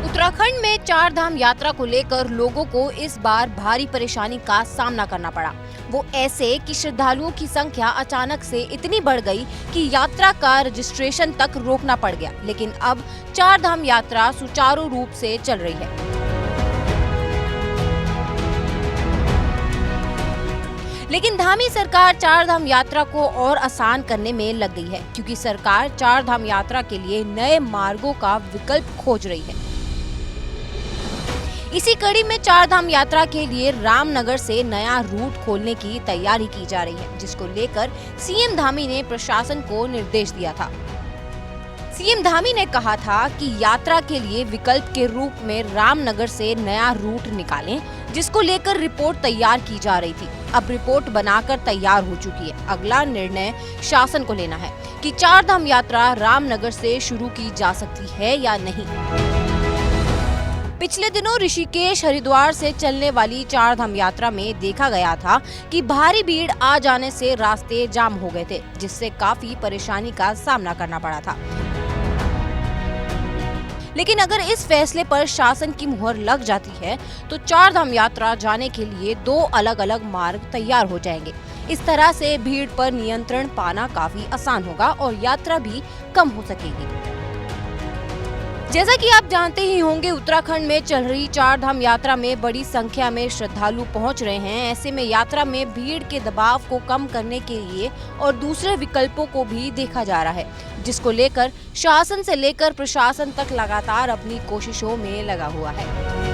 उत्तराखंड में चार धाम यात्रा को लेकर लोगों को इस बार भारी परेशानी का सामना करना पड़ा। वो ऐसे कि श्रद्धालुओं की संख्या अचानक से इतनी बढ़ गई कि यात्रा का रजिस्ट्रेशन तक रोकना पड़ गया। लेकिन अब चार धाम यात्रा सुचारू रूप से चल रही है। लेकिन धामी सरकार चार धाम यात्रा को और आसान करने में लग गई है, क्योंकि सरकार चार धाम यात्रा के लिए नए मार्गों का विकल्प खोज रही है। इसी कड़ी में चार धाम यात्रा के लिए रामनगर से नया रूट खोलने की तैयारी की जा रही है, जिसको लेकर सीएम धामी ने प्रशासन को निर्देश दिया था। सीएम धामी ने कहा था कि यात्रा के लिए विकल्प के रूप में रामनगर से नया रूट निकालें, जिसको लेकर रिपोर्ट तैयार की जा रही थी। अब रिपोर्ट बनाकर तैयार हो चुकी है। अगला निर्णय शासन को लेना है कि चार धाम यात्रा रामनगर से शुरू की जा सकती है या नहीं। पिछले दिनों ऋषिकेश हरिद्वार से चलने वाली चार धाम यात्रा में देखा गया था कि भारी भीड़ आ जाने से रास्ते जाम हो गए थे, जिससे काफी परेशानी का सामना करना पड़ा था। लेकिन अगर इस फैसले पर शासन की मुहर लग जाती है तो चार धाम यात्रा जाने के लिए दो अलग अलग मार्ग तैयार हो जाएंगे। इस तरह से भीड़ पर नियंत्रण पाना काफी आसान होगा और यात्रा भी कम हो सकेगी। जैसा कि आप जानते ही होंगे, उत्तराखंड में चल रही चार धाम यात्रा में बड़ी संख्या में श्रद्धालु पहुंच रहे हैं। ऐसे में यात्रा में भीड़ के दबाव को कम करने के लिए और दूसरे विकल्पों को भी देखा जा रहा है, जिसको लेकर शासन से लेकर प्रशासन तक लगातार अपनी कोशिशों में लगा हुआ है।